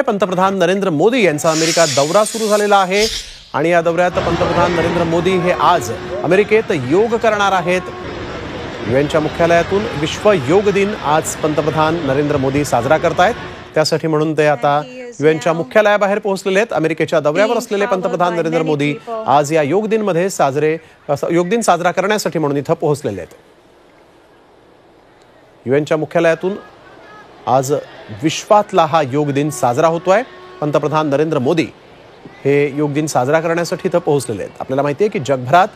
पंतप्रधान नरेंद्र मोदी यांचा अमेरिका दौरा सुरू झालेला आहे आणि या दौऱ्यात पंतप्रधान नरेंद्र मोदी हे आज अमेरिकेत योग करणार आहेत। यूएनच्या मुख्यालयातून विश्व योग दिन आज पंतप्रधान नरेंद्र मोदी साजरा करतायत। त्यासाठी म्हणून ते आता यूएनच्या मुख्यालयाबाहेर पोहोचलेले आहेत। अमेरिकेच्या दौऱ्यावर असलेले पंतप्रधान नरेंद्र मोदी आज या योग दिन साजरा करण्यासाठी म्हणून इथं पोहोचलेले आहेत। यूएनच्या मुख्यालयातून आज विश्वातला हा योग दिन साजरा होतोय। पंतप्रधान नरेंद्र मोदी हे योग दिन साजरा करण्यासाठी इथं पोहोचलेले आहेत। आपल्याला माहिती आहे की जगभरात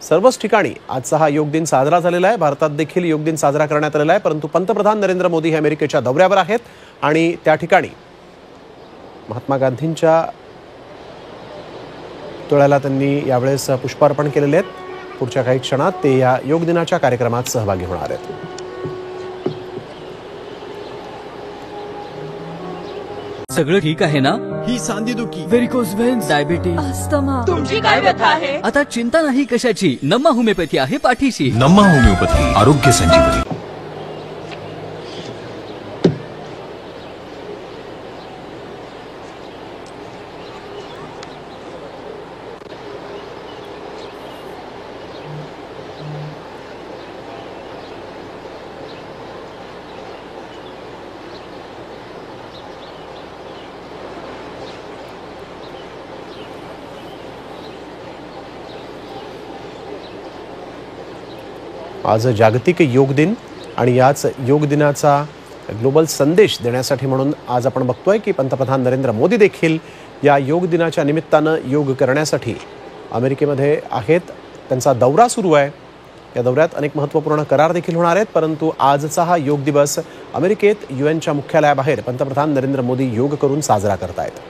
सर्वच ठिकाणी आजचा हा योग दिन साजरा झालेला आहे। भारतात देखील योग दिन साजरा करण्यात आलेला आहे, परंतु पंतप्रधान नरेंद्र मोदी हे अमेरिकेच्या दौऱ्यावर आहेत आणि त्या ठिकाणी महात्मा गांधींच्या पुतळ्याला त्यांनी यावेळेस पुष्पार्पण केलेले आहेत। पुढच्या काही क्षणात ते या योग दिनाच्या कार्यक्रमात सहभागी होणार आहेत। सगळं ठीक आहे ना? ही सांधीदुखी, व्हेरिकोज व्हेन्स, डायबिटीज, अस्थमा, तुमची काय व्यथा आहे? आता चिंता नाही कशाची। नम्मा होमिओपॅथी आहे पाठीशी। नम्मा होमिओपॅथी, आरोग्य संजीवनी। आज जागतिक योग दिन आणि याच योग दिनाचा ग्लोबल संदेश देण्यासाठी म्हणून आज आपण बघतोय की पंतप्रधान नरेंद्र मोदी देखील या योग दिनाच्या निमित्तानं योग करण्यासाठी अमेरिकेमध्ये आहेत। त्यांचा दौरा सुरू आहे। या दौऱ्यात अनेक महत्त्वपूर्ण करार देखील होणार आहेत, परंतु आजचा हा योग दिवस अमेरिकेत यूएनच्या मुख्यालयाबाहेर पंतप्रधान नरेंद्र मोदी योग करून साजरा करतायत।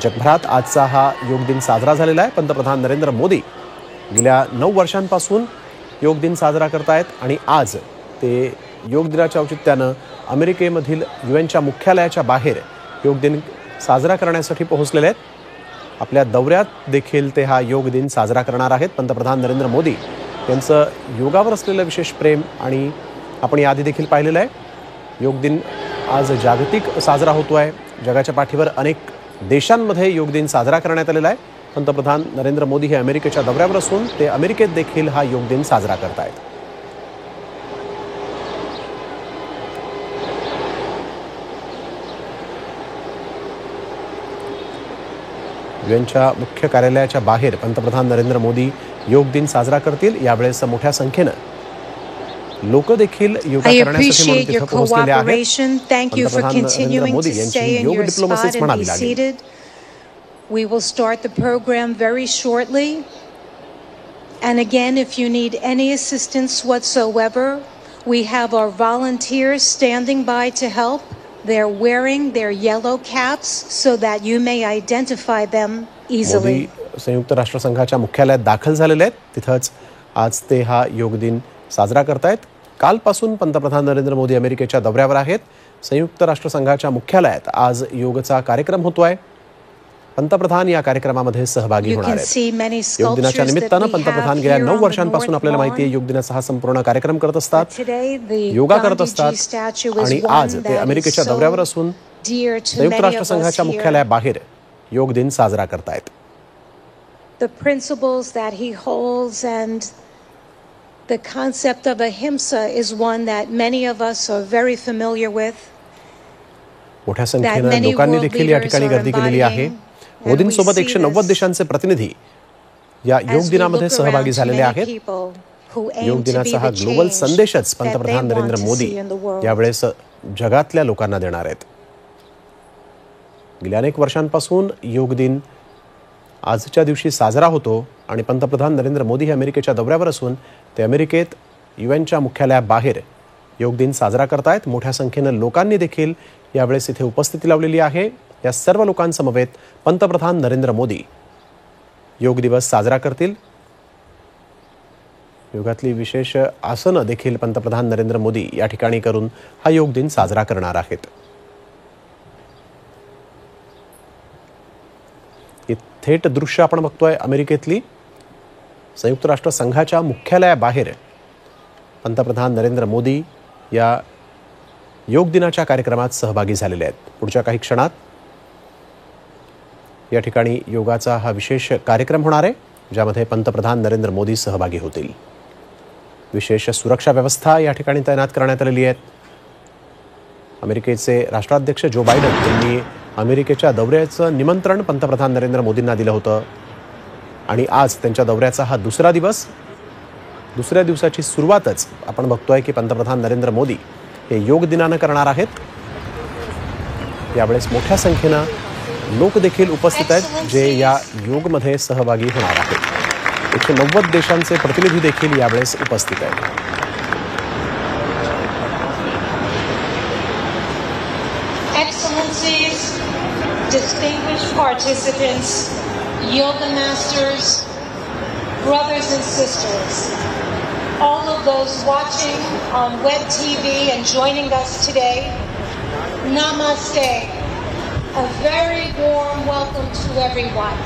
जगभरात आजचा हा योग दिन साजरा झालेला आहे। पंतप्रधान नरेंद्र मोदी गेल्या 9 वर्षांपासून योग दिन साजरा करतायत आणि आज ते योग दिनाच्या औचित्यानं अमेरिकेमधील यूएनच्या मुख्यालयाच्या बाहेर योग दिन साजरा करण्यासाठी पोहोचलेले आहेत। आपल्या दौऱ्यात देखील ते हा योग दिन साजरा करणार आहेत। पंतप्रधान नरेंद्र मोदी यांचं योगावर असलेलं विशेष प्रेम आणि आपण याआधी देखील पाहिलेलं आहे। योग दिन आज जागतिक साजरा होतोय। जगाच्या पाठीवर अनेक देशांमध्ये योग दिन साजरा करण्यात आलेला आहे। पंतप्रधान नरेंद्र मोदी हे अमेरिकेच्या दौऱ्यावर असून ते अमेरिकेत देखील हा योग दिन साजरा करतायत। यूएनच्या मुख्य कार्यालयाच्या बाहेर पंतप्रधान नरेंद्र मोदी योग दिन साजरा करतील। यावेळेस मोठ्या संख्येनं लोक देखील योगा करण्यासाठी म्हणून तिथे पोहोचलेले आहेत। पंतप्रधान नरेंद्र मोदी यांची योग डिप्लोमसीच म्हणावी लागेल। We will start the program very shortly. And again, if you need any assistance whatsoever, we have our volunteers standing by to help. They're wearing their yellow caps so that you may identify them easily. Modi संयुक्त राष्ट्रसंघाच्या मुख्यालयात दाखल झालेले आहेत। तिथंच आज ते हा योग दिन साजरा करतायत। कालपासून पंतप्रधान नरेंद्र मोदी अमेरिकेच्या दौऱ्यावर आहेत। संयुक्त राष्ट्रसंघाच्या मुख्यालयात आज योगाचा कार्यक्रम होतोय। पंतप्रधान या कार्यक्रमामध्ये सहभागी होणार आहेत। योग दिनाच्या निमित्तानं पंतप्रधान गेल्या 9 वर्षांपासून आपल्याला माहिती आहे योग दिनाचा हा संपूर्ण कार्यक्रम करत असतात, योगा करत असतात आणि आज ते अमेरिकेच्या दौऱ्यावर असून संयुक्त राष्ट्रसंघाच्या मुख्यालयाबाहेर योग दिन साजरा करतायत। The principles that he holds and the concept of ahimsa is one that many of us are very familiar with. मोठ्या संख्येनं लोकांनी देखील या ठिकाणी गर्दी केलेली आहे। मोदींसोबत 190 देशांचे प्रतिनिधी या योग दिनामध्ये सहभागी झालेले आहेत। योग दिनाचा हा ग्लोबल संदेशच पंतप्रधान नरेंद्र मोदी यावेळेस जगातल्या लोकांना देणार आहेत। गेल्या अनेक वर्षांपासून योग दिन आजच्या दिवशी साजरा होतो आणि पंतप्रधान नरेंद्र मोदी हे अमेरिकेच्या दौऱ्यावर असून ते अमेरिकेत यूएनच्या मुख्यालयाबाहेर योग दिन साजरा करतायत। मोठ्या संख्येनं लोकांनी देखील यावेळेस इथे उपस्थिती लावलेली आहे। या सर्व लोकांसमवेत पंतप्रधान नरेंद्र मोदी योग दिवस साजरा करतील। योगातली विशेष आसनं देखील पंतप्रधान नरेंद्र मोदी या ठिकाणी करून हा योग दिन साजरा करणार आहेत। ही थेट दृश्य आपण बघतोय अमेरिकेतली संयुक्त राष्ट्र संघाच्या मुख्यालयाबाहेर पंतप्रधान नरेंद्र मोदी या योग दिनाच्या कार्यक्रमात सहभागी झालेले आहेत. पुढच्या काही क्षणात या ठिकाणी योगाचा हा विशेष कार्यक्रम होणार आहे, ज्यामध्ये पंतप्रधान नरेंद्र मोदी सहभागी होतील. विशेष सुरक्षा व्यवस्था या ठिकाणी तैनात करण्यात आलेली आहे. अमेरिकेचे राष्ट्राध्यक्ष जो बायडन यांनी अमेरिकेच्या दौऱ्याचं निमंत्रण पंतप्रधान नरेंद्र मोदींना दिलं होतं आणि आज त्यांच्या दौऱ्याचा हा दुसरा दिवस. दुसऱ्या दिवसाची सुरुवातच आपण बघतोय की पंतप्रधान नरेंद्र मोदी हे योग दिनानं करणार आहेत. यावेळेस मोठ्या संख्येनं लोक देखील उपस्थित आहेत जे या योगमध्ये सहभागी होणार आहेत. 190 देशांचे प्रतिनिधी देखील यावेळेस उपस्थित आहेत. Excellencies, distinguished participants, yoga masters, brothers and sisters, all of those watching on web TV and joining us today, namaste. A very warm welcome to everyone.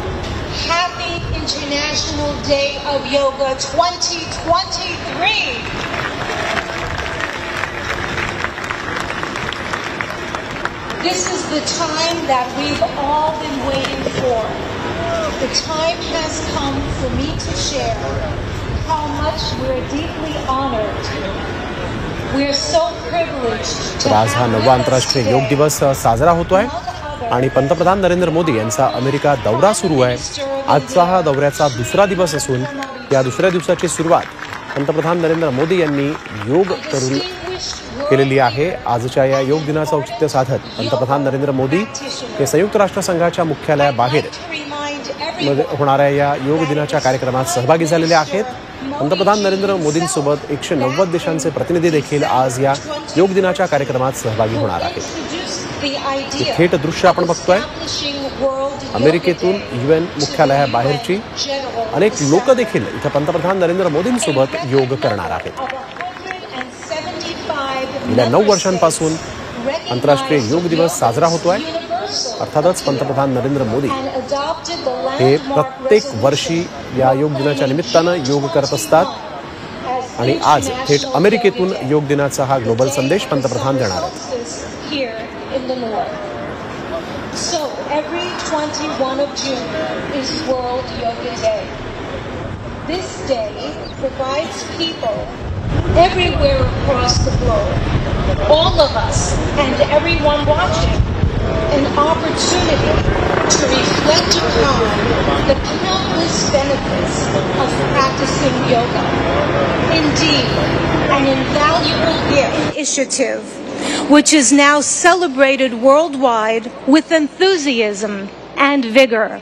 Happy International Day of Yoga 2023. This is the time that we've all been waiting for. The time has come for me to share how much we're deeply honored. We're so privileged to आज हा 9वा आंतरराष्ट्रीय योग दिवस साजरा होतोय आणि पंतप्रधान नरेंद्र मोदी यांचा अमेरिका दौरा सुरू आहे. आजचा हा दौऱ्याचा दुसरा दिवस असून या दुसऱ्या दिवसाची सुरुवात पंतप्रधान नरेंद्र मोदी यांनी योग करून केलेली आहे. आजच्या या योग दिनाचं औचित्य साधत पंतप्रधान नरेंद्र मोदी हे संयुक्त राष्ट्रसंघाच्या मुख्यालयाबाहेर होणाऱ्या या योग दिनाच्या कार्यक्रमात सहभागी झालेले आहेत. पंतप्रधान नरेंद्र मोदींसोबत 190 देशांचे प्रतिनिधी देखील आज या योग दिनाच्या कार्यक्रमात सहभागी होणार आहेत. थेट दृश्य आपण बघतोय. अमेरिकेतून UN मुख्यालयाबाहेरची अनेक लोक देखील इथे पंतप्रधान नरेंद्र मोदींसोबत योग करणार आहेत. गेल्या 9 वर्षांपासून आंतरराष्ट्रीय योग दिवस साजरा होतोय. अर्थातच पंतप्रधान नरेंद्र मोदी हे प्रत्येक वर्षी या योग दिनाच्या निमित्तानं योग करत असतात आणि आज थेट अमेरिकेतून योग दिनाचा हा ग्लोबल संदेश पंतप्रधान देणार आहेत. So every 21 of June is World Yoga Day. This day provides people everywhere across the globe, all of us and everyone watching, an opportunity to reflect upon the countless benefits of practicing yoga. Indeed, an invaluable gift initiative which is now celebrated worldwide with enthusiasm and vigor.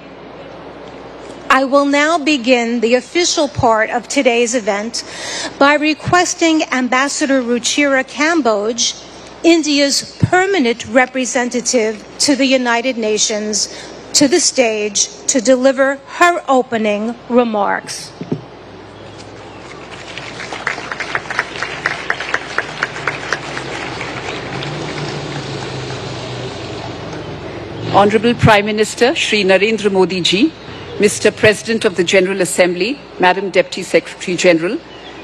I will now begin the official part of today's event by requesting Ambassador Ruchira Kamboj, India's permanent representative to the United Nations, to the stage to deliver her opening remarks. Honorable Prime Minister Shri Narendra Modi ji, Mr. President of the General Assembly, Madam Deputy Secretary General,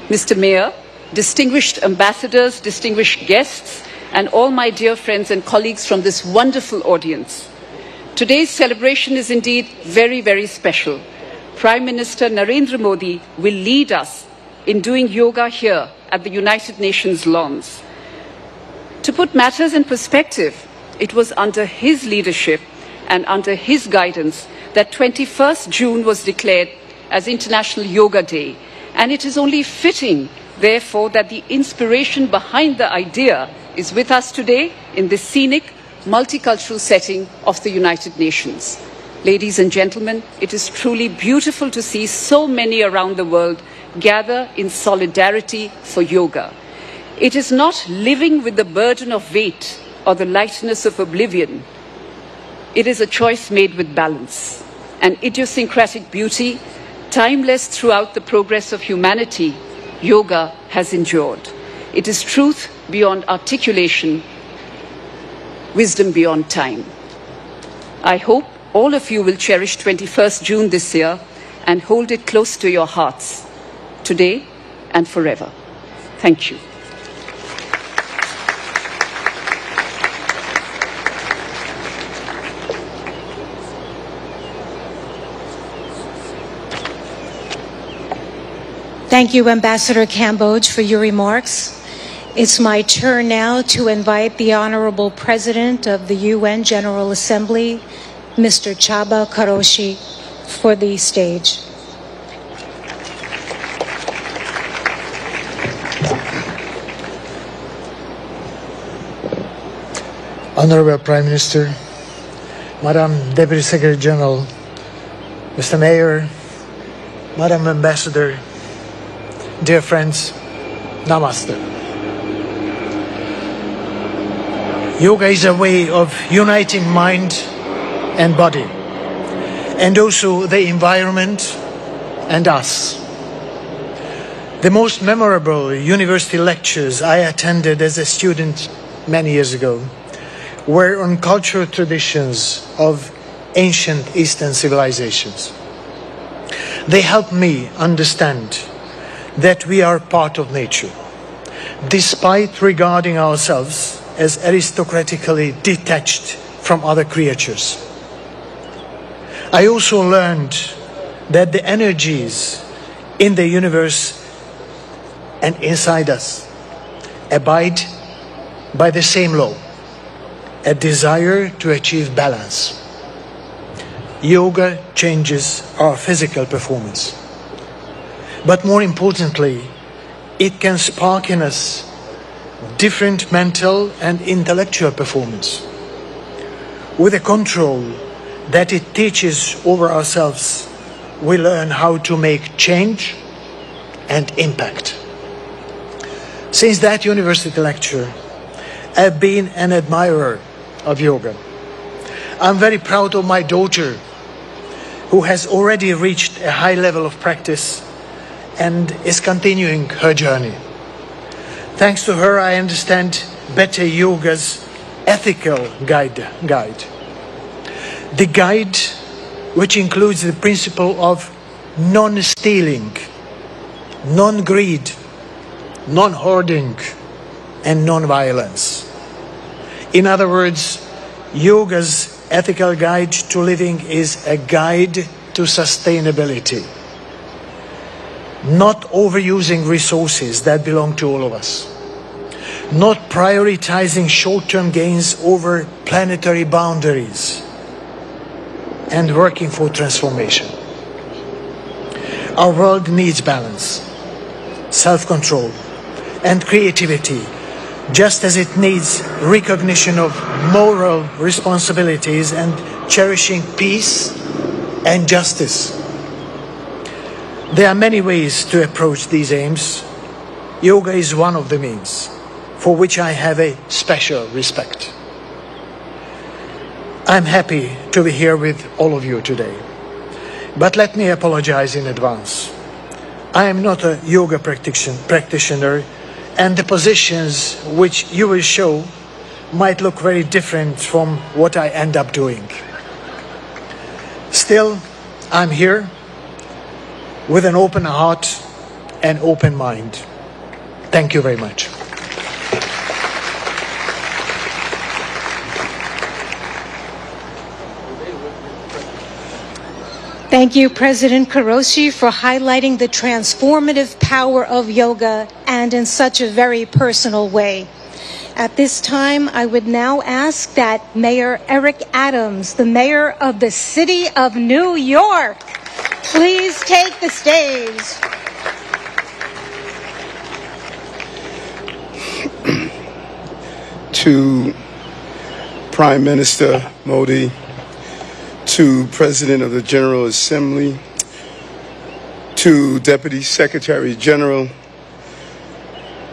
Mr. Mayor, distinguished ambassadors, distinguished guests, and all my dear friends and colleagues from this wonderful audience. Today's celebration is indeed very, very special. Prime Minister Narendra Modi will lead us in doing yoga here at the United Nations lawns. To put matters in perspective, it was under his leadership and under his guidance that 21st June was declared as International Yoga Day. And it is only fitting, therefore, that the inspiration behind the idea is with us today in this scenic, multicultural setting of the United Nations. Ladies and gentlemen, it is truly beautiful to see so many around the world gather in solidarity for yoga. It is not living with the burden of weight or the lightness of oblivion. It is a choice made with balance, an idiosyncratic beauty, timeless throughout the progress of humanity. Yoga has endured. It is truth beyond articulation, wisdom beyond time. I hope all of you will cherish 21st June this year and hold it close to your hearts, today and forever. Thank you. Thank you, Ambassador Cambodge, for your remarks. It's my turn now to invite the Honorable President of the UN General Assembly, Mr. Csaba Karoshi, for the stage. Honorable Prime Minister, Madam Deputy Secretary General, Mr. Mayor, Madam Ambassador, dear friends, Namaste. Yoga is a way of uniting mind and body, and also the environment and us. The most memorable university lectures I attended as a student many years ago were on cultural traditions of ancient Eastern civilizations. They helped me understand that we are part of nature, despite regarding ourselves as aristocratically detached from other creatures. I also learned that the energies in the universe and inside us abide by the same law, a desire to achieve balance. Yoga changes our physical performance. But more importantly, it can spark in us different mental and intellectual performance. With the control that it teaches over ourselves, we learn how to make change and impact. Since that university lecture, I've been an admirer of yoga. I'm very proud of my daughter, who has already reached a high level of practice and is continuing her journey. Thanks to her, I understand better yoga's ethical guide. The guide, which includes the principle of non-stealing, non-greed, non-hoarding, and non-violence. In other words, yoga's ethical guide to living is a guide to sustainability. Not overusing resources that belong to all of us. Not prioritizing short-term gains over planetary boundaries. And working for transformation. Our world needs balance, self-control, and creativity, just as it needs recognition of moral responsibilities and cherishing peace and justice. There are many ways to approach these aims. Yoga is one of the means, for which I have a special respect. I'm happy to be here with all of you today. But let me apologize in advance. I am not a yoga practitioner, and the positions which you will show might look very different from what I end up doing. Still, I'm here with an open heart and open mind. Thank you very much. Thank you, President Karoshi, for highlighting the transformative power of yoga and in such a very personal way. At this time, I would now ask that Mayor Eric Adams, the mayor of the city of New York, please take the stage. To Prime Minister Modi, to President of the General Assembly, to Deputy Secretary General,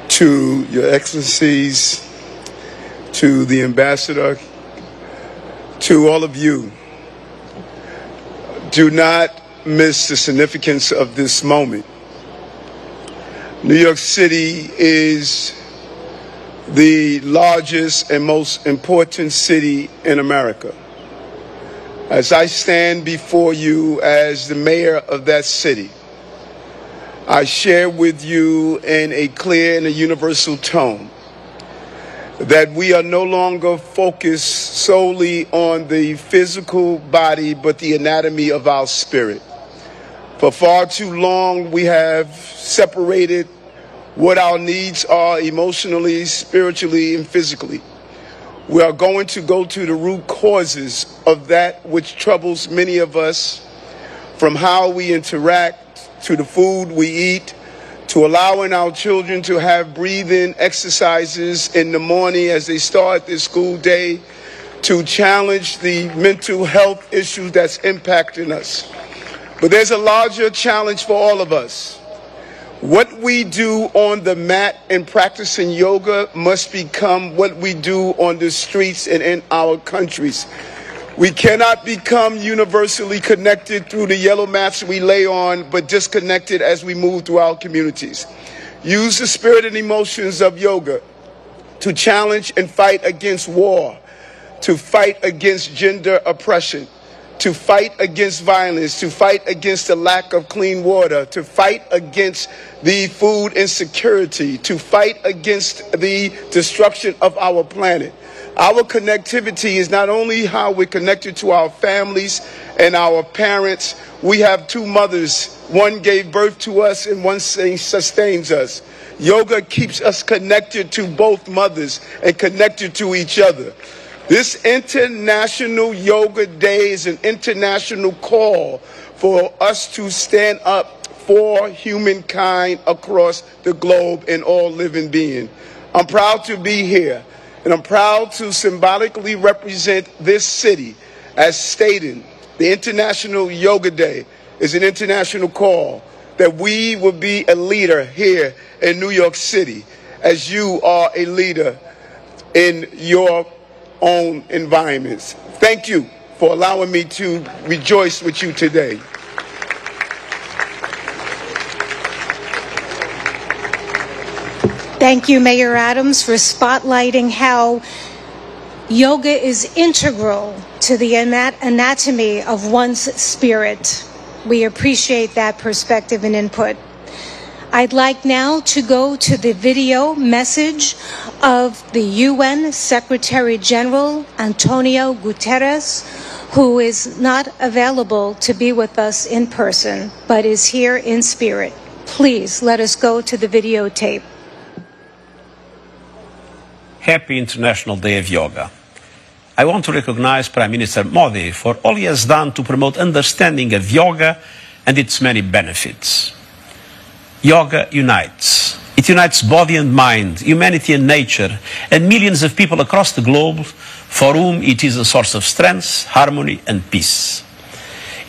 to Your Excellencies, to the Ambassador, to all of you, do not miss the significance of this moment. New York City is the largest and most important city in America. As I stand before you as the mayor of that city, I share with you in a clear and a universal tone that we are no longer focused solely on the physical body, but the anatomy of our spirit. For far too long, we have separated what our needs are emotionally, spiritually, and physically. We are going to go to the root causes of that which troubles many of us, from how we interact to the food we eat, to allowing our children to have breathing exercises in the morning as they start their school day, to challenge the mental health issues that's impacting us. But there's a larger challenge for all of us. What we do on the mat in practicing yoga must become what we do on the streets and in our countries. We cannot become universally connected through the yellow mats we lay on, but disconnected as we move through our communities. Use the spirit and emotions of yoga to challenge and fight against war, to fight against gender oppression, to fight against violence, to fight against the lack of clean water, to fight against the food insecurity, to fight against the destruction of our planet. Our connectivity is not only how we're connected to our families and our parents. We have two mothers. One gave birth to us and one sustains us. Yoga keeps us connected to both mothers and connected to each other. This International Yoga Day is an international call for us to stand up for humankind across the globe and all living beings. I'm proud to be here, and I'm proud to symbolically represent this city as stating the International Yoga Day is an international call that we will be a leader here in New York City as you are a leader in your own environments. Thank you for allowing me to rejoice with you today. Thank you, Mayor Adams, for spotlighting how yoga is integral to the anatomy of one's spirit. We appreciate that perspective and input. I'd like now to go to the video message of the UN Secretary General Antonio Guterres, who is not available to be with us in person, but is here in spirit. Please let us go to the videotape. Happy International Day of Yoga. I want to recognize Prime Minister Modi for all he has done to promote understanding of yoga and its many benefits. Yoga unites. It unites body and mind, humanity and nature, and millions of people across the globe for whom it is a source of strength, harmony, and peace.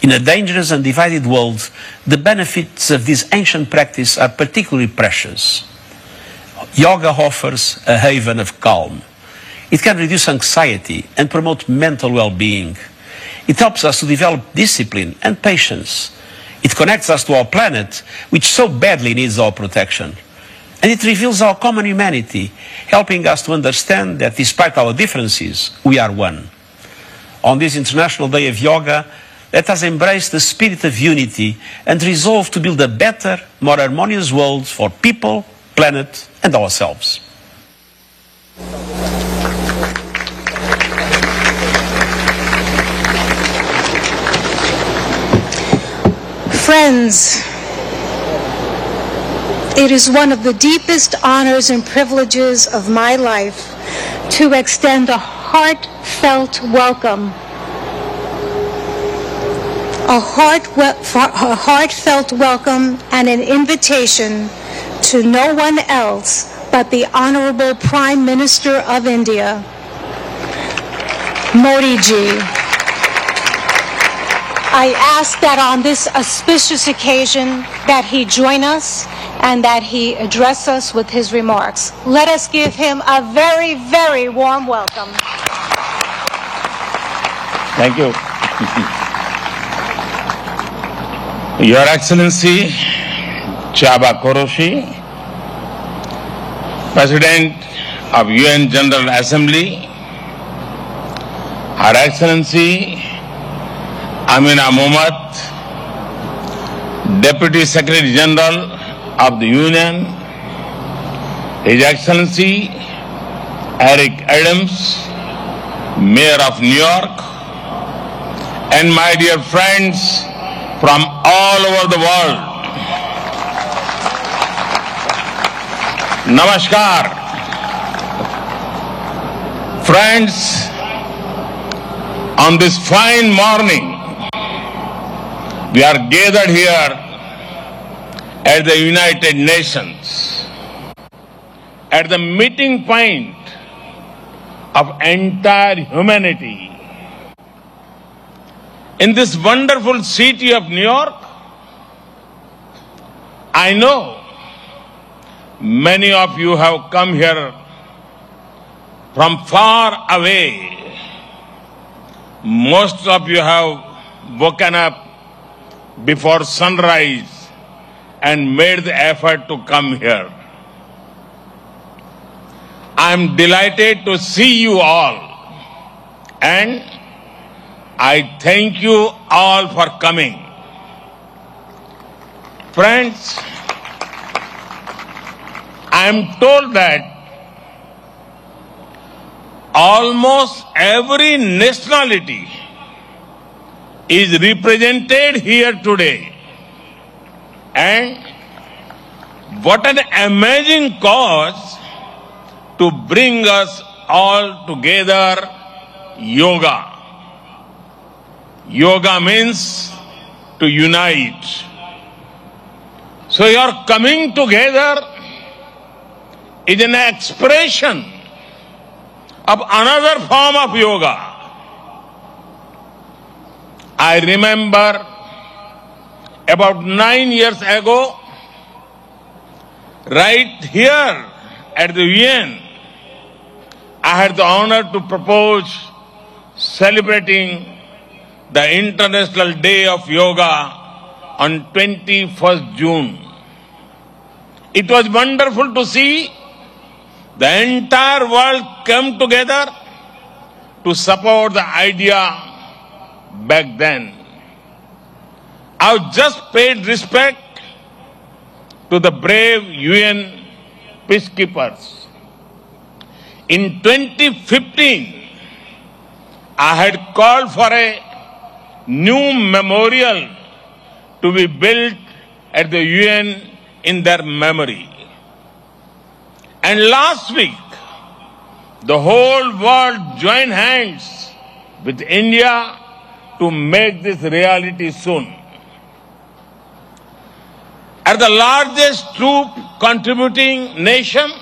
In a dangerous and divided world, the benefits of this ancient practice are particularly precious. Yoga offers a haven of calm. It can reduce anxiety and promote mental well-being. It helps us to develop discipline and patience. It connects us to our planet, which so badly needs our protection. And it reveals our common humanity, helping us to understand that despite our differences, we are one. On this International Day of Yoga, let us embrace the spirit of unity and resolve to build a better, more harmonious world for people, planet, and ourselves. Friends, it is one of the deepest honors and privileges of my life to extend a heartfelt welcome. A heartfelt welcome and an invitation to no one else but the Honorable Prime Minister of India, Modi ji. I ask that on this auspicious occasion that he join us and that he address us with his remarks. Let us give him a very, very warm welcome. Thank you. Your Excellency Chaba Koroshi, President of UN General Assembly, Her Excellency Amina Mohammed, Deputy Secretary General of the Union, His Excellency Eric Adams, Mayor of New York, and my dear friends from all over the world. Namaskar. Friends, on this fine morning, we are gathered here at the United Nations, at the meeting point of entire humanity. In this wonderful city of New York, I know many of you have come here from far away. Most of you have woken up before sunrise and made the effort to come here. I am delighted to see you all, and I thank you all for coming. Friends, I am told that almost every nationality is represented here today. And what an amazing cause to bring us all together, yoga. Yoga means to unite. So your coming together is an expression of another form of yoga. I remember about 9 years ago, right here at the UN, I had the honor to propose celebrating the International Day of Yoga on 21st June. It was wonderful to see the entire world come together to support the idea back then. I just paid respect to the brave UN peacekeepers. In 2015, I had called for a new memorial to be built at the UN in their memory. And last week, the whole world joined hands with India to make this reality soon. As the largest troop contributing nation,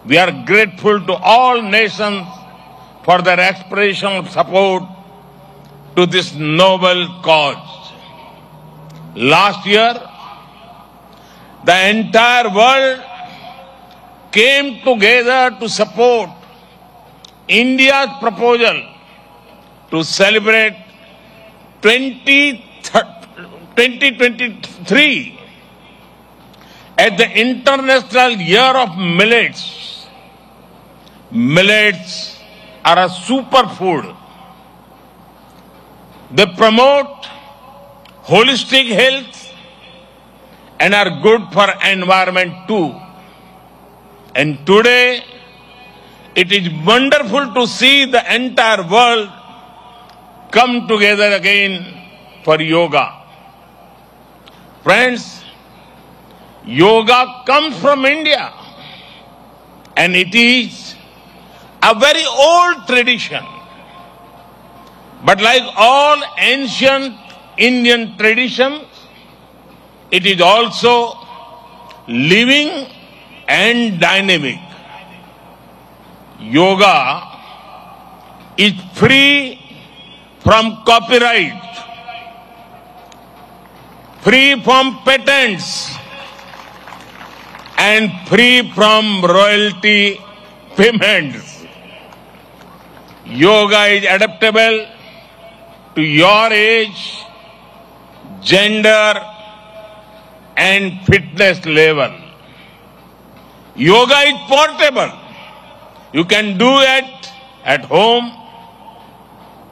we are grateful to all nations for their expression of support to this noble cause. Last year, the entire world came together to support India's proposal to celebrate 2023 as the International Year of Millets. Millets are a superfood. They promote holistic health and are good for environment too. And today, it is wonderful to see the entire world come together again for yoga. Friends, yoga comes from India, and it is a very old tradition. But like all ancient Indian traditions, it is also living and dynamic. Yoga is free from copyright, free from patents, and free from royalty payments. Yoga is adaptable to your age, gender, and fitness level. Yoga is portable. You can do it at home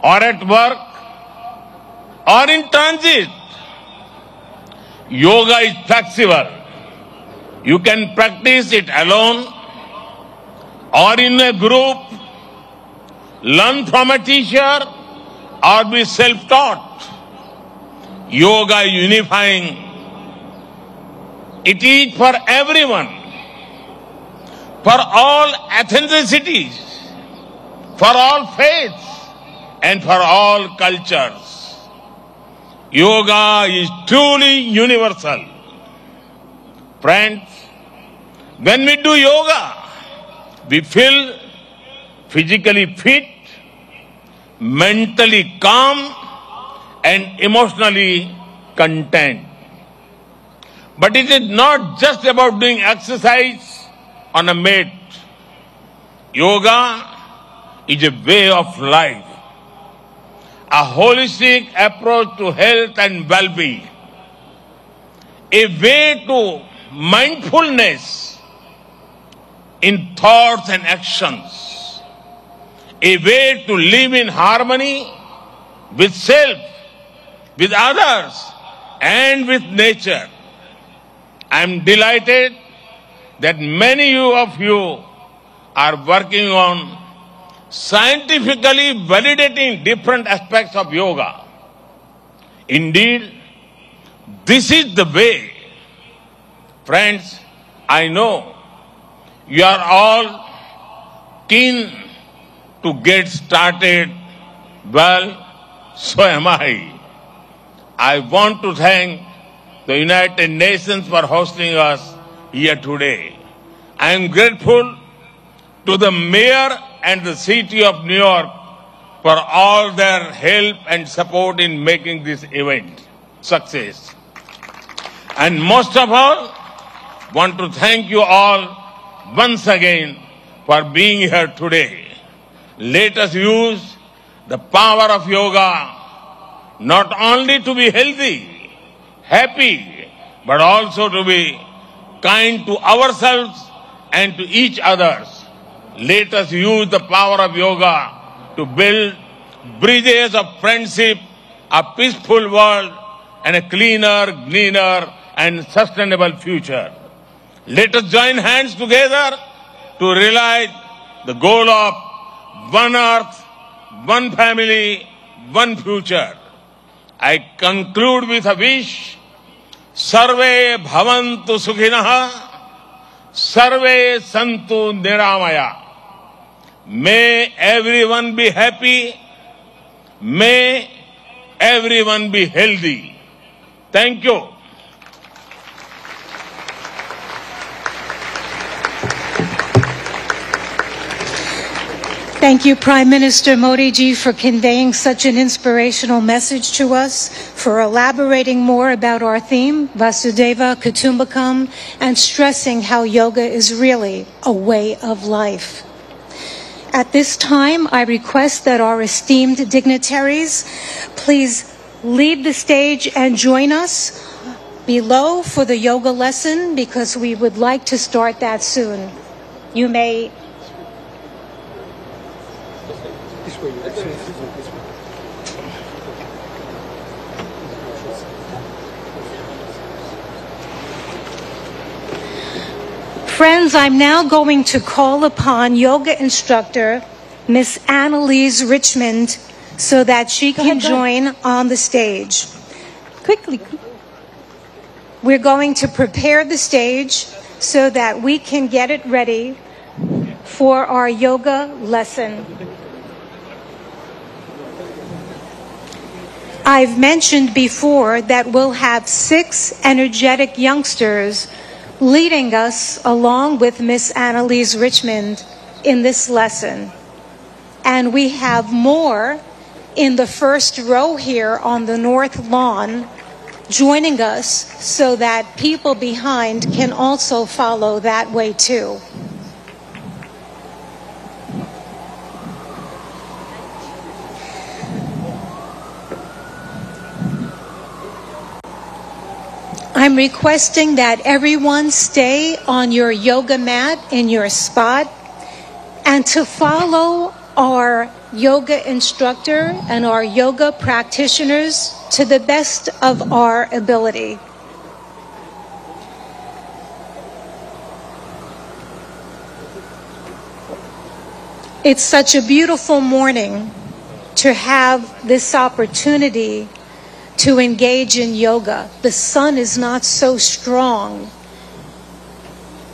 or at work or in transit. Yoga is flexible. You can practice it alone or in a group, learn from a teacher or be self-taught. yoga unifying. It is for everyone, for all ethnicities, for all faiths, and for all cultures. Yoga is truly universal. Friends, when we do yoga, we feel physically fit, mentally calm, and emotionally content. But it is not just about doing exercise on a mat. Yoga is a way of life, a holistic approach to health and well-being, a way to mindfulness in thoughts and actions, a way to live in harmony with self, with others, and with nature. I am delighted that many of you are working on scientifically validating different aspects of yoga. Indeed, this is the way. Friends, I know you are all keen to get started. Well, so am I. I want to thank the United Nations for hosting us here today. I am grateful to the Mayor and the City of New York for all their help and support in making this event success. And most of all, want to thank you all once again for being here today. Let us use the power of yoga not only to be healthy, happy, but also to be kind to ourselves and to each other. Let us use the power of yoga to build bridges of friendship, a peaceful world, and a cleaner, greener, and sustainable future. Let us join hands together to realize the goal of one earth, one family, one future. I conclude with a wish. Sarve bhavantu sukhinah, sarve santu niramaya. May everyone be happy. May everyone be healthy. Thank you. Thank you, Prime Minister Modi ji, for conveying such an inspirational message to us, for elaborating more about our theme, Vasudeva Kutumbakam, and stressing how yoga is really a way of life. At this time, I request that our esteemed dignitaries please leave the stage and join us below for the yoga lesson, because we would like to start that soon. You may... Friends, I'm now going to call upon yoga instructor Miss Annalise Richmond so that she can join on the stage. Quickly. We're going to prepare the stage so that we can get it ready for our yoga lesson. I've mentioned before that we'll have 6 energetic youngsters leading us along with Miss Annalise Richmond in this lesson. And we have more in the first row here on the north lawn joining us so that people behind can also follow that way too. I'm requesting that everyone stay on your yoga mat in your spot and to follow our yoga instructor and our yoga practitioners to the best of our ability. It's such a beautiful morning to have this opportunity to engage in yoga. The sun is not so strong,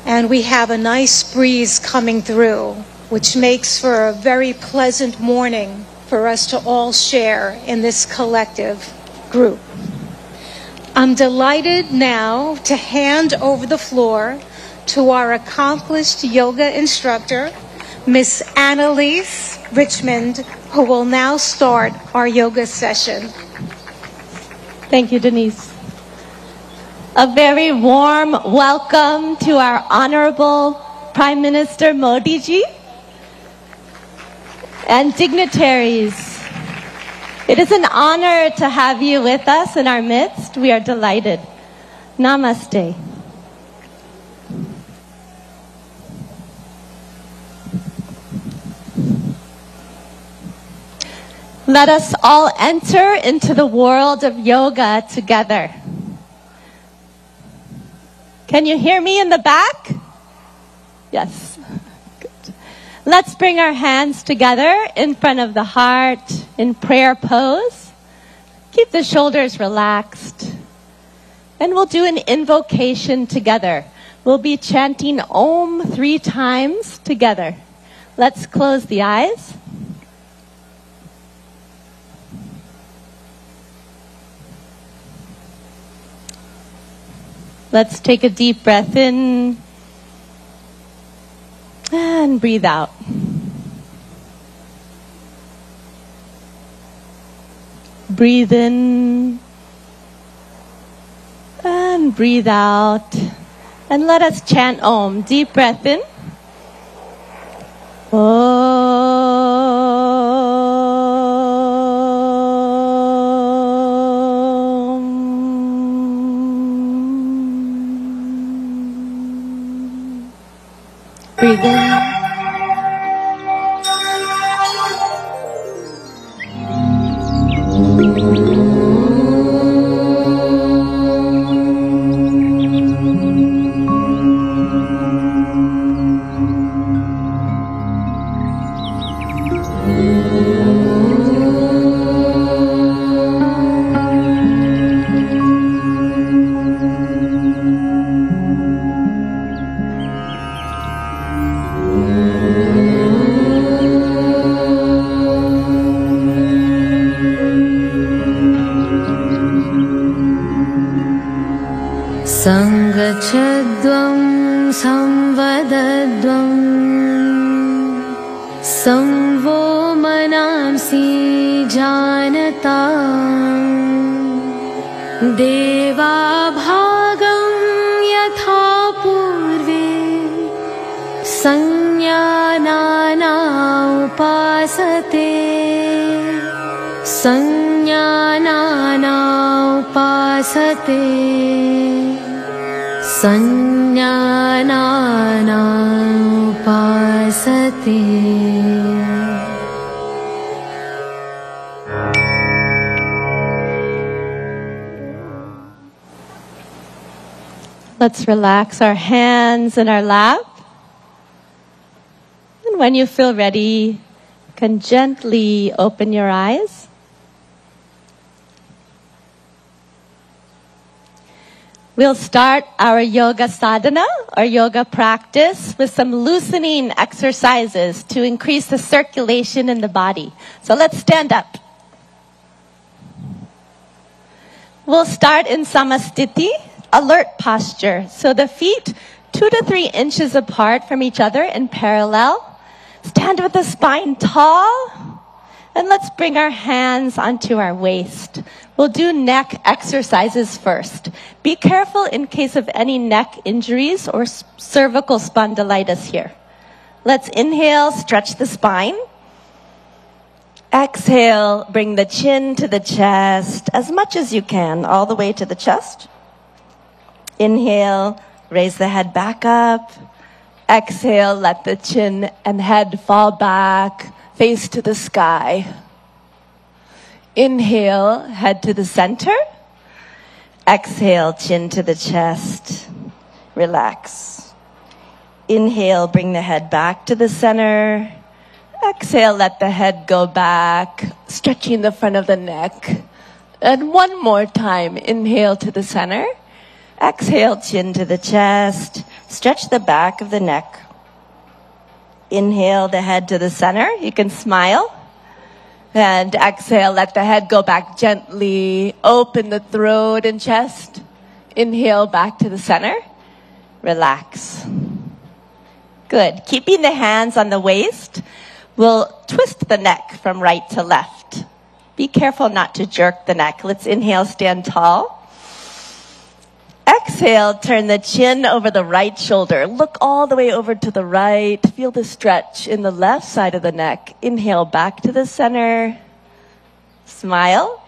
and we have a nice breeze coming through, which makes for a very pleasant morning for us to all share in this collective group. I'm delighted now to hand over the floor to our accomplished yoga instructor, Miss Annalise Richmond, who will now start our yoga session. Thank you, Denise. A very warm welcome to our Honorable Prime Minister Modi ji and dignitaries. It is an honor to have you with us in our midst. We are delighted. Namaste. Let us all enter into the world of yoga together. Can you hear me in the back? Yes. Good. Let's bring our hands together in front of the heart in prayer pose. Keep the shoulders relaxed. And we'll do an invocation together. We'll be chanting Om 3 times together. Let's close the eyes. Let's take a deep breath in and breathe out. Breathe in and breathe out. And let us chant Om. Deep breath in. Breathe in. Sangachadvam samvadadvam samvo manamsi janatam deva bhagam yatha purve sanyana upasate sanyana upasate Sanyana upasate. Let's relax our hands in our lap. And when you feel ready, you can gently open your eyes. We'll start our yoga sadhana, or yoga practice, with some loosening exercises to increase the circulation in the body. So let's stand up. We'll start in samastiti, alert posture. So the feet 2 to 3 inches apart from each other in parallel. Stand with the spine tall. And let's bring our hands onto our waist. We'll do neck exercises first. Be careful in case of any neck injuries or cervical spondylitis here. Let's inhale, stretch the spine. Exhale, bring the chin to the chest as much as you can, all the way to the chest. Inhale, raise the head back up. Exhale, let the chin and head fall back, face to the sky. Inhale, head to the center. Exhale, chin to the chest. Relax. Inhale, bring the head back to the center. Exhale, let the head go back, stretching the front of the neck. And one more time. Inhale to the center. Exhale, chin to the chest. Stretch the back of the neck. Inhale the head to the center. You can smile. And exhale, let the head go back gently. Open the throat and chest. Inhale back to the center. Relax. Good. Keeping the hands on the waist, we'll twist the neck from right to left. Be careful not to jerk the neck. Let's inhale, stand tall. Exhale, turn the chin over the right shoulder. Look all the way over to the right. Feel the stretch in the left side of the neck. Inhale back to the center. Smile.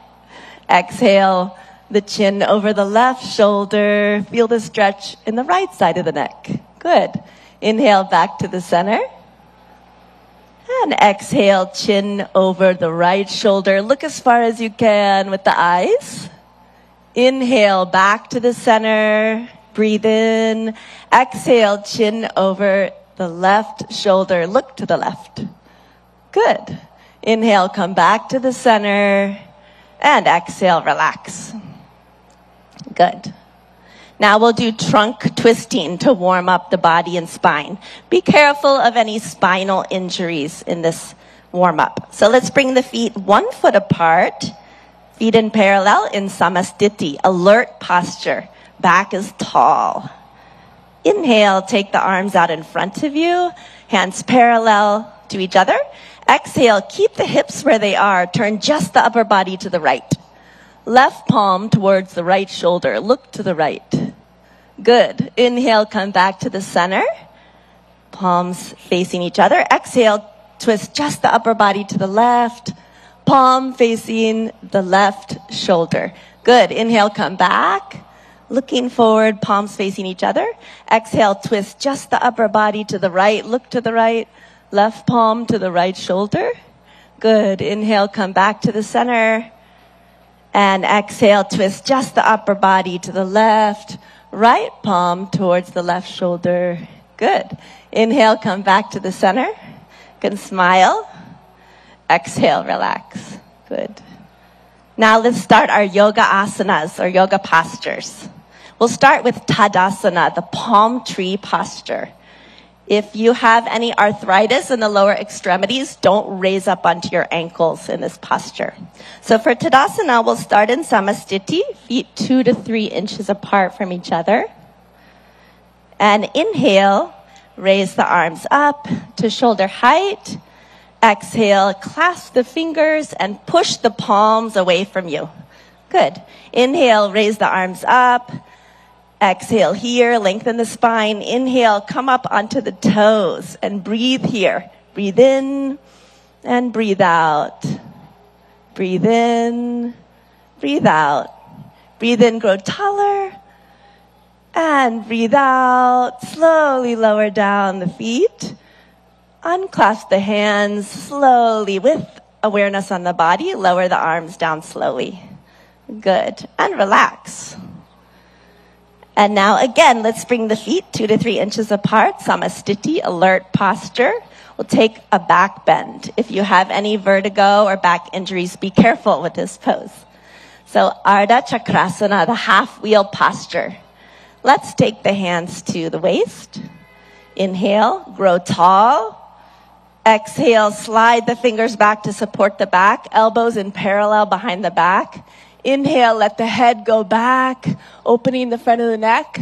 Exhale, the chin over the left shoulder. Feel the stretch in the right side of the neck. Good. Inhale back to the center. And exhale, chin over the right shoulder. Look as far as you can with the eyes. Inhale back to the center. Breathe in. Exhale, chin over the left shoulder. Look to the left. Good. Inhale, come back to the center. And exhale, relax. Good. Now we'll do trunk twisting to warm up the body and spine. Be careful of any spinal injuries in this warm up. So let's bring the feet 1 foot apart. Feet in parallel in Samasthiti, alert posture. Back is tall. Inhale, take the arms out in front of you. Hands parallel to each other. Exhale, keep the hips where they are. Turn just the upper body to the right. Left palm towards the right shoulder. Look to the right. Good. Inhale, come back to the center. Palms facing each other. Exhale, twist just the upper body to the left. Palm facing the left shoulder. Good. Inhale, come back. Looking forward, palms facing each other. Exhale, twist just the upper body to the right. Look to the right. Left palm to the right shoulder. Good. Inhale, come back to the center. And exhale, twist just the upper body to the left. Right palm towards the left shoulder. Good. Inhale, come back to the center. You can smile. Exhale, relax. Good. Now let's start our yoga asanas or yoga postures. We'll start with Tadasana, the palm tree posture. If you have any arthritis in the lower extremities, don't raise up onto your ankles in this posture. So for Tadasana, we'll start in Samasthiti, feet 2 to 3 inches apart from each other. And inhale, raise the arms up to shoulder height. Exhale, clasp the fingers and push the palms away from you. Good. Inhale, raise the arms up. Exhale here, lengthen the spine. Inhale, come up onto the toes and breathe here. Breathe in and breathe out. Breathe in, breathe out. Breathe in, grow taller. And breathe out. Slowly lower down the feet. Unclasp the hands slowly with awareness on the body. Lower the arms down slowly. Good. And relax. And now again, let's bring the feet 2 to 3 inches apart. Samasthiti, alert posture. We'll take a back bend. If you have any vertigo or back injuries, be careful with this pose. So Ardha Chakrasana, the half wheel posture. Let's take the hands to the waist. Inhale, grow tall. Exhale, slide the fingers back to support the back. Elbows in parallel behind the back. Inhale, let the head go back, opening the front of the neck.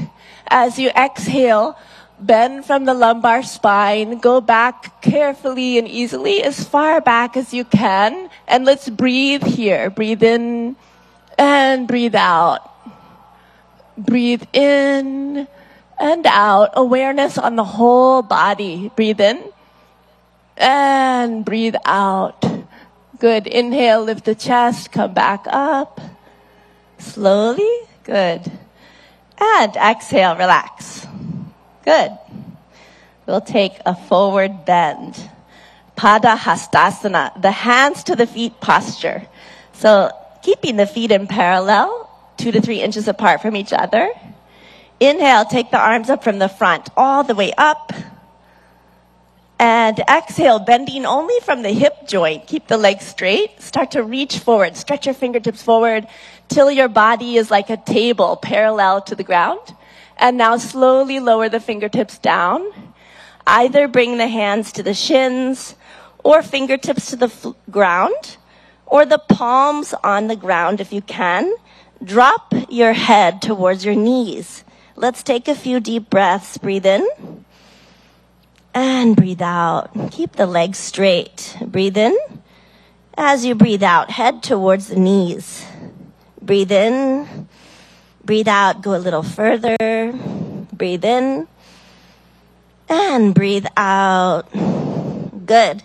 As you exhale, bend from the lumbar spine. Go back carefully and easily as far back as you can. And let's breathe here. Breathe in and breathe out. Breathe in and out. Awareness on the whole body. Breathe in and breathe out. Good. Inhale, lift the chest, come back up. Slowly. Good. And exhale, relax. Good. We'll take a forward bend. Pada Hastasana, the hands to the feet posture. So keeping the feet in parallel, 2 to 3 inches apart from each other. Inhale, take the arms up from the front, all the way up. And exhale, bending only from the hip joint. Keep the legs straight. Start to reach forward. Stretch your fingertips forward till your body is like a table parallel to the ground. And now slowly lower the fingertips down. Either bring the hands to the shins or fingertips to the ground or the palms on the ground if you can. Drop your head towards your knees. Let's take a few deep breaths. Breathe in. And breathe out. Keep the legs straight. Breathe in. As you breathe out, head towards the knees. Breathe in. Breathe out. Go a little further. Breathe in. And breathe out. Good.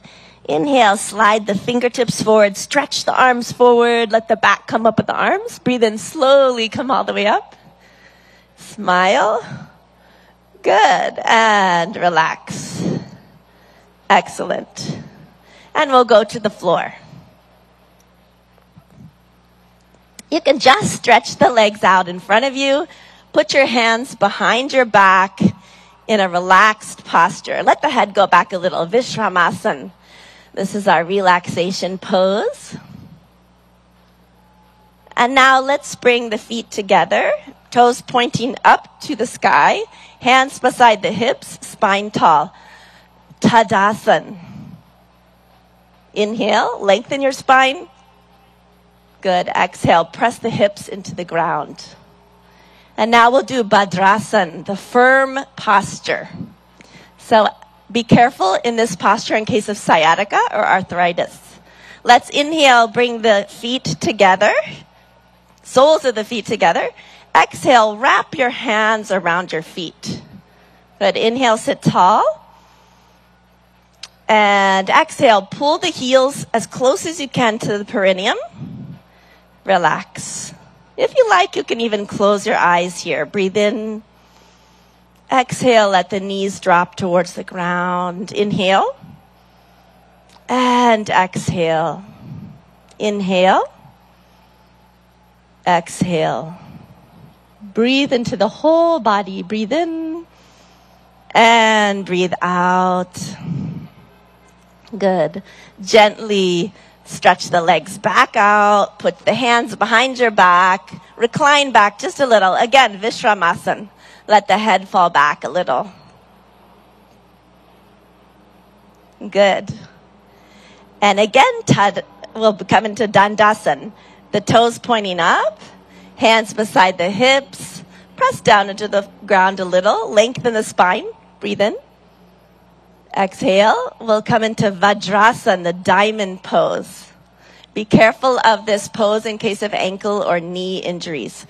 Inhale, slide the fingertips forward. Stretch the arms forward. Let the back come up with the arms. Breathe in slowly. Come all the way up. Smile. Good. And relax. Excellent. And we'll go to the floor. You can just stretch the legs out in front of you. Put your hands behind your back in a relaxed posture. Let the head go back a little. Vishramasana. This is our relaxation pose. And now let's bring the feet together. Toes pointing up to the sky. Hands beside the hips, spine tall. Tadasana. Inhale, lengthen your spine. Good. Exhale, press the hips into the ground. And now we'll do Bhadrasana, the firm posture. So be careful in this posture in case of sciatica or arthritis. Let's inhale, bring the feet together. Soles of the feet together. Exhale, wrap your hands around your feet. Good. Inhale, sit tall. And exhale, pull the heels as close as you can to the perineum. Relax. If you like, you can even close your eyes here. Breathe in. Exhale, let the knees drop towards the ground. Inhale. And exhale. Inhale. Exhale. Breathe into the whole body. Breathe in and breathe out. Good. Gently stretch the legs back out. Put the hands behind your back. Recline back just a little. Again, Vishramasana. Let the head fall back a little. Good. And again, we'll come into Dandasana. The toes pointing up. Hands beside the hips. Press down into the ground a little. Lengthen the spine. Breathe in. Exhale. We'll come into Vajrasana, the diamond pose. Be careful of this pose in case of ankle or knee injuries.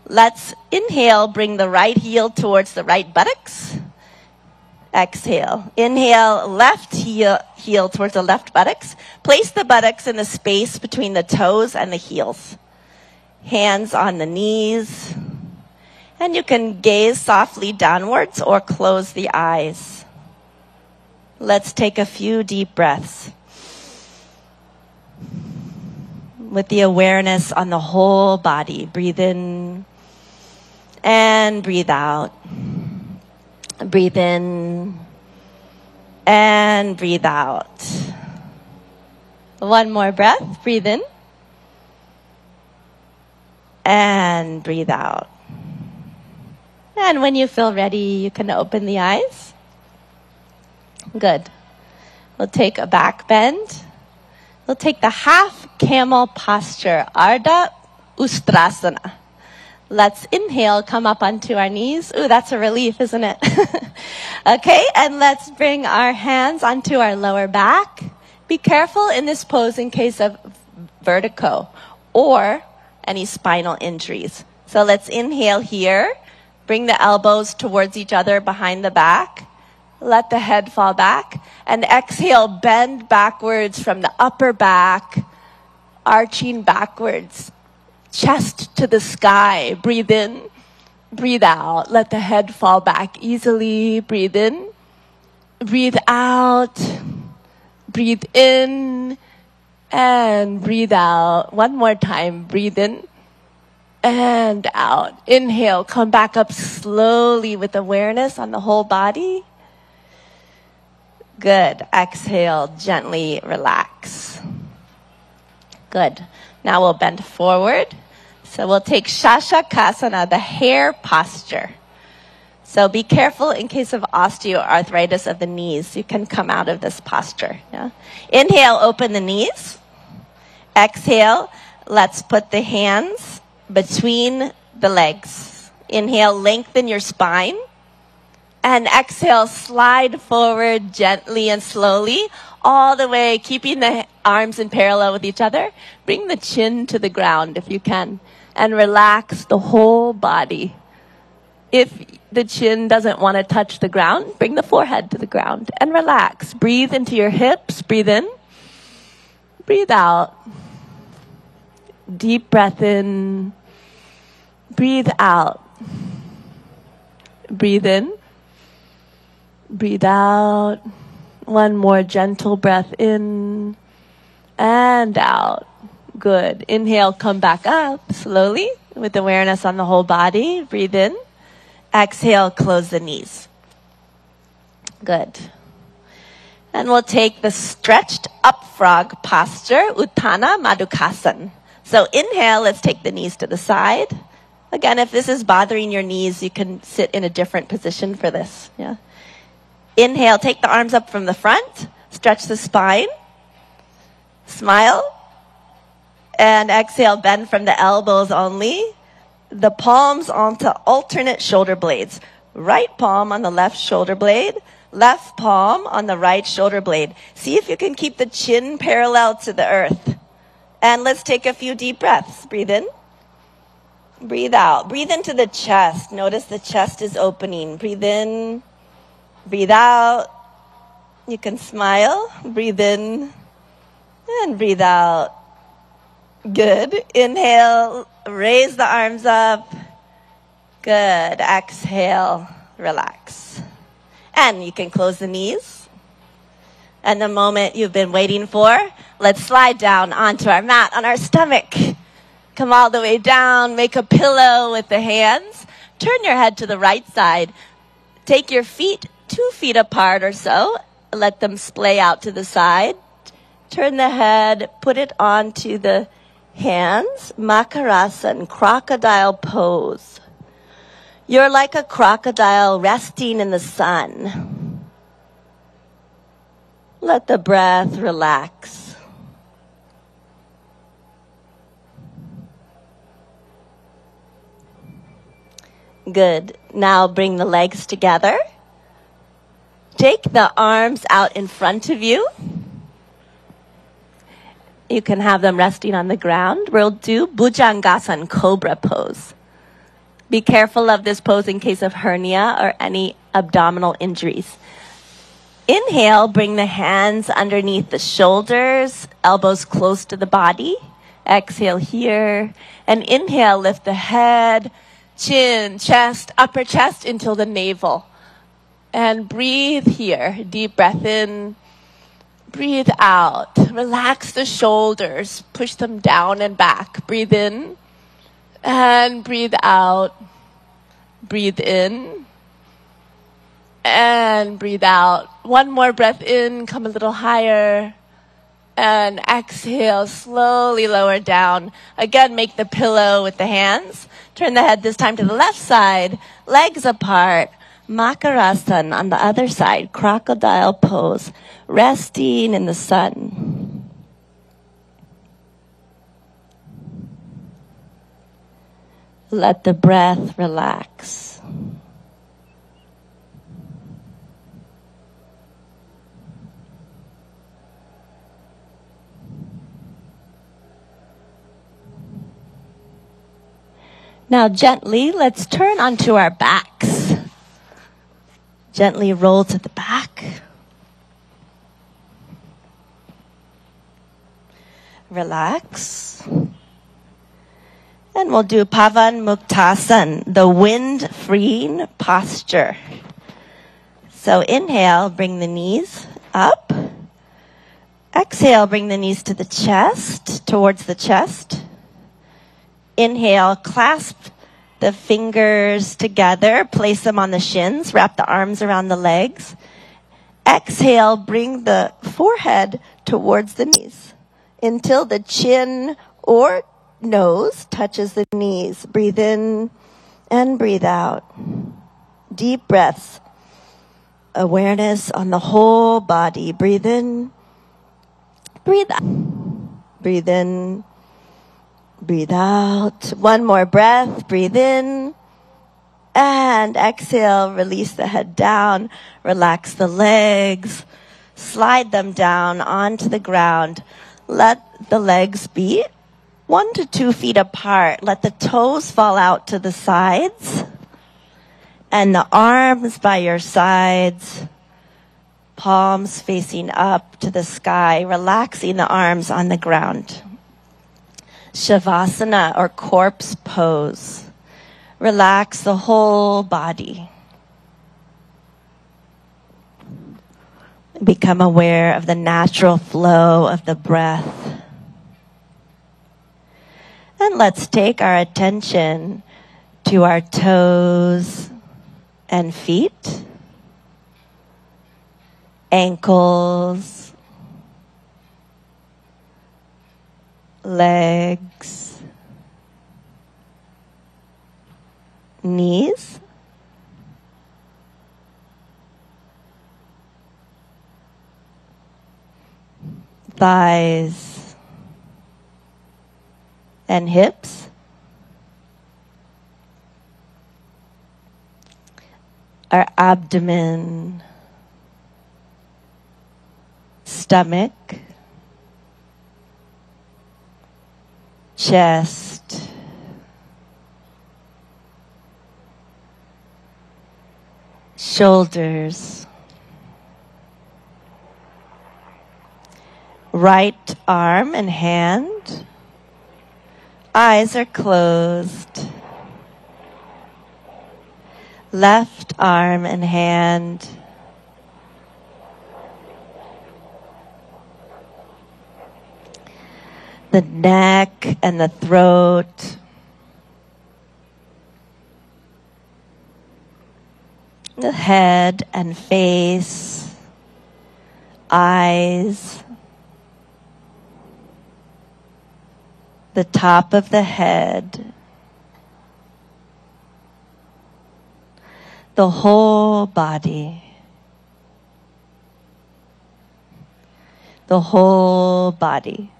Let's inhale. Bring the right heel towards the right buttocks. Exhale. Inhale. Left heel towards the left buttocks. Place the buttocks in the space between the toes and the heels. Hands on the knees. And you can gaze softly downwards or close the eyes. Let's take a few deep breaths. With the awareness on the whole body. Breathe in and breathe out. Breathe in and breathe out. One more breath. Breathe in. And breathe out. And when you feel ready, you can open the eyes. Good. We'll take a back bend. We'll take the half camel posture, Ardha Ustrasana. Let's inhale, come up onto our knees. Ooh, that's a relief, isn't it? Okay, and let's bring our hands onto our lower back. Be careful in this pose in case of vertigo or any spinal injuries. So let's inhale here. Bring the elbows towards each other behind the back. Let the head fall back. And exhale, bend backwards from the upper back, arching backwards. Chest to the sky. Breathe in. Breathe out. Let the head fall back easily. Breathe in. Breathe out. Breathe in. And breathe out. One more time. Breathe in. And out. Inhale. Come back up slowly with awareness on the whole body. Good. Exhale, gently relax. Good. Now we'll bend forward. So we'll take Shashakasana, the hare posture. So be careful in case of osteoarthritis of the knees. You can come out of this posture. Yeah? Inhale, open the knees. Exhale, let's put the hands between the legs. Inhale, lengthen your spine. And exhale, slide forward gently and slowly, all the way, keeping the arms in parallel with each other. Bring the chin to the ground if you can, and relax the whole body. If the chin doesn't want to touch the ground, bring the forehead to the ground and relax. Breathe into your hips. Breathe in. Breathe out. Deep breath in. Breathe out. Breathe in. Breathe out. One more gentle breath in and out. Good. Inhale, come back up slowly with awareness on the whole body. Breathe in. Exhale, close the knees. Good. And we'll take the stretched up frog posture, Uttana Madhukasana. So inhale, let's take the knees to the side. Again, if this is bothering your knees, you can sit in a different position for this. Yeah. Inhale, take the arms up from the front, stretch the spine, smile, and exhale, bend from the elbows only, the palms onto alternate shoulder blades. Right palm on the left shoulder blade, left palm on the right shoulder blade. See if you can keep the chin parallel to the earth. And let's take a few deep breaths. Breathe in. Breathe out. Breathe into the chest. Notice the chest is opening. Breathe in. Breathe out. You can smile. Breathe in and breathe out. Good. Inhale. Raise the arms up. Good. Exhale. Relax. And you can close the knees. And the moment you've been waiting for, let's slide down onto our mat on our stomach. Come all the way down. Make a pillow with the hands. Turn your head to the right side. Take your feet 2 feet apart or so. Let them splay out to the side. Turn the head, put it onto the hands. Makarasana, crocodile pose. You're like a crocodile resting in the sun. Let the breath relax. Good. Now bring the legs together. Take the arms out in front of you. You can have them resting on the ground. We'll do Bhujangasana, cobra pose. Be careful of this pose in case of hernia or any abdominal injuries. Inhale, bring the hands underneath the shoulders, elbows close to the body. Exhale here. And inhale, lift the head, chin, chest, upper chest until the navel. And breathe here. Deep breath in. Breathe out. Relax the shoulders. Push them down and back. Breathe in. And breathe out. Breathe in. And breathe out. One more breath in. Come a little higher. And exhale. Slowly lower down. Again, make the pillow with the hands. Turn the head this time to the left side. Legs apart. Makarasana on the other side, crocodile pose, resting in the sun. Let the breath relax. Now gently, let's turn onto our backs. Gently roll to the back. Relax. And we'll do Pavan Muktasana, the wind-freeing posture. So inhale, bring the knees up. Exhale, bring the knees to the chest, towards the chest. Inhale, clasp the fingers together, place them on the shins, wrap the arms around the legs. Exhale, bring the forehead towards the knees until the chin or nose touches the knees. Breathe in and breathe out. Deep breaths. Awareness on the whole body. Breathe in, breathe out. Breathe in, breathe out. One more breath. Breathe in. And exhale, release the head down, relax the legs, slide them down onto the ground. Let the legs be 1 to 2 feet apart. Let the toes fall out to the sides and the arms by your sides, palms facing up to the sky, relaxing the arms on the ground. Shavasana or corpse pose. Relax the whole body. Become aware of the natural flow of the breath. And let's take our attention to our toes and feet, ankles, legs, knees, thighs, and hips, our abdomen, stomach, chest, shoulders, right arm and hand. Eyes are closed. Left arm and hand. The neck and the throat. The head and face. Eyes. The top of the head. The whole body. The whole body.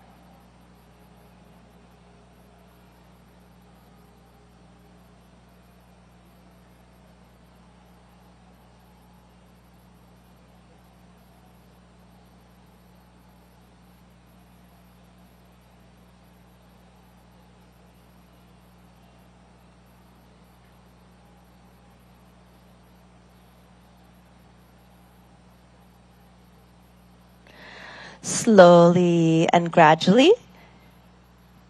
Slowly and gradually,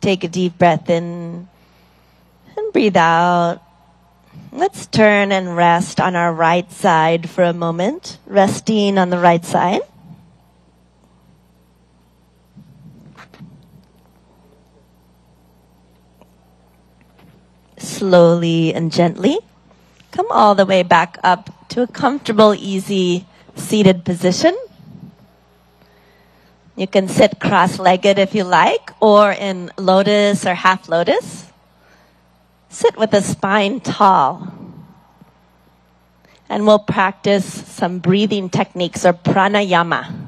take a deep breath in and breathe out. Let's turn and rest on our right side for a moment, resting on the right side. Slowly and gently, come all the way back up to a comfortable, easy seated position. You can sit cross-legged if you like, or in lotus or half lotus. Sit with the spine tall. And we'll practice some breathing techniques or pranayama.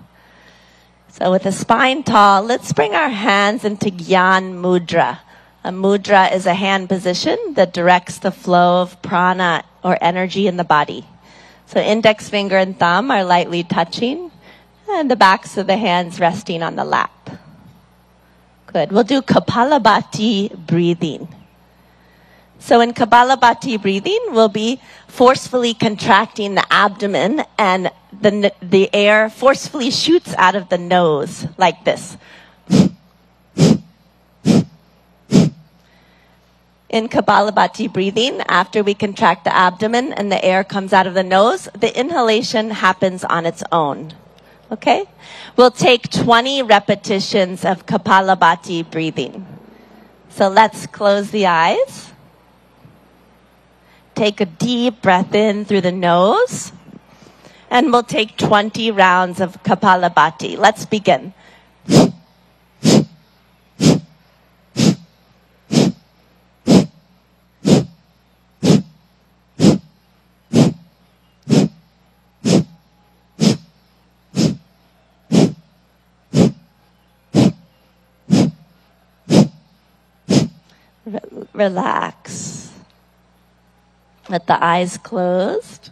So with the spine tall, let's bring our hands into Gyan Mudra. A mudra is a hand position that directs the flow of prana or energy in the body. So index finger and thumb are lightly touching, and the backs of the hands resting on the lap. Good. We'll do Kapalabhati breathing. So in Kapalabhati breathing, we'll be forcefully contracting the abdomen, and the air forcefully shoots out of the nose like this. In Kapalabhati breathing, after we contract the abdomen and the air comes out of the nose, the inhalation happens on its own. Okay? We'll take 20 repetitions of Kapalabhati breathing. So let's close the eyes. Take a deep breath in through the nose. And we'll take 20 rounds of Kapalabhati. Let's begin. Relax. With the eyes closed.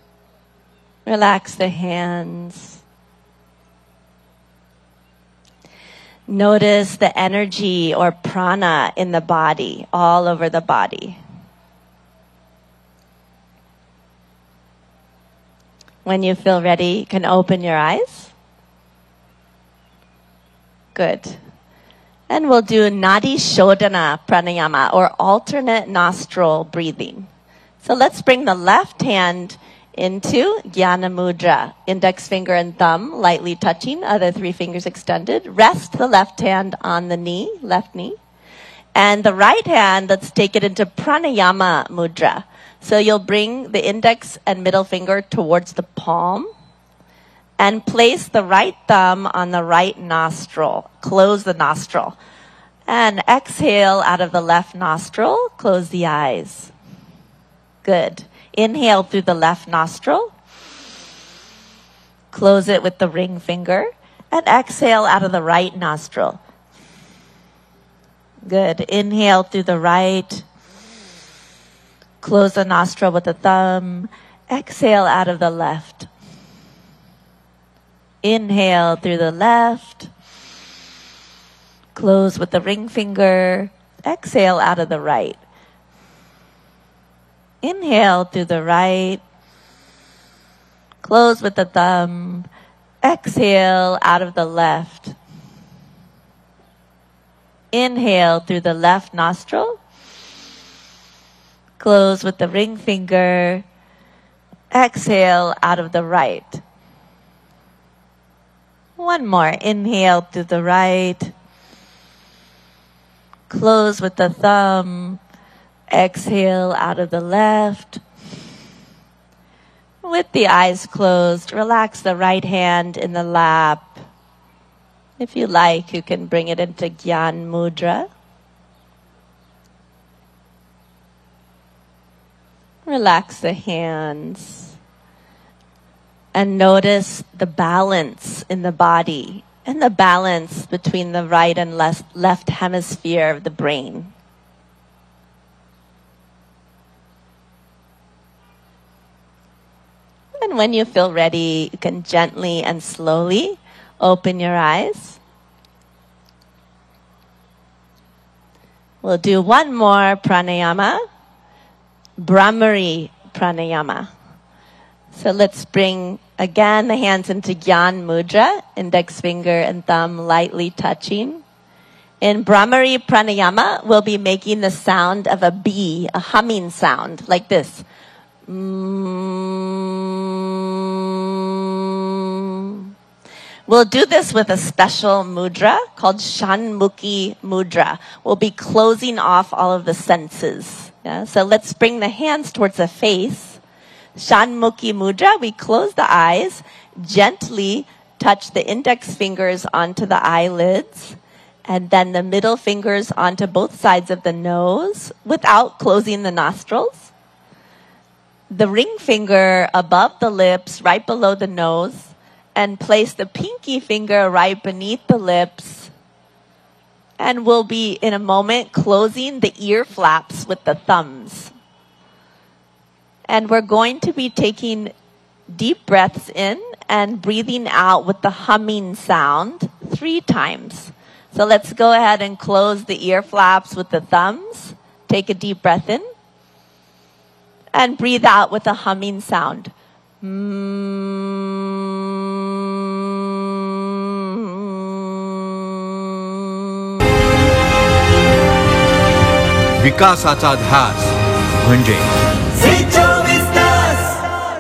Relax the hands. Notice the energy or prana in the body, all over the body. When you feel ready, you can open your eyes. Good. And we'll do Nadi Shodhana Pranayama, or alternate nostril breathing. So let's bring the left hand into Jnana Mudra. Index finger and thumb lightly touching, other 3 fingers extended. Rest the left hand on the knee, left knee. And the right hand, let's take it into Pranayama Mudra. So you'll bring the index and middle finger towards the palm. And place the right thumb on the right nostril. Close the nostril. And exhale out of the left nostril. Close the eyes. Good. Inhale through the left nostril. Close it with the ring finger. And exhale out of the right nostril. Good. Inhale through the right. Close the nostril with the thumb. Exhale out of the left. Inhale through the left. Close with the ring finger. Exhale out of the right. Inhale through the right. Close with the thumb. Exhale out of the left. Inhale through the left nostril. Close with the ring finger. Exhale out of the right. One more. Inhale through the right. Close with the thumb. Exhale out of the left. With the eyes closed, relax the right hand in the lap. If you like, you can bring it into Gyan Mudra. Relax the hands. And notice the balance in the body and the balance between the right and left hemisphere of the brain. And when you feel ready, you can gently and slowly open your eyes. We'll do one more pranayama, Brahmari pranayama. So let's bring again the hands into Gyan Mudra, index finger and thumb lightly touching. In Brahmari pranayama, we'll be making the sound of a bee, a humming sound, like this. We'll do this with a special mudra called Shanmukhi Mudra. We'll be closing off all of the senses. Yeah? So let's bring the hands towards the face. Shanmukhi Mudra, we close the eyes, gently touch the index fingers onto the eyelids, and then the middle fingers onto both sides of the nose without closing the nostrils. The ring finger above the lips, right below the nose, and place the pinky finger right beneath the lips. And we'll be, in a moment, closing the ear flaps with the thumbs. And we're going to be taking deep breaths in and breathing out with the humming sound 3 times. So let's go ahead and close the ear flaps with the thumbs. Take a deep breath in. And breathe out with a humming sound. विकासाचा ध्यास म्हणजे